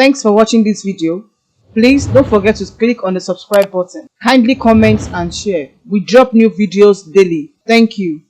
Thanks for watching this video. Please don't forget to click on the subscribe button. Kindly comment and share. We drop new videos daily. Thank you.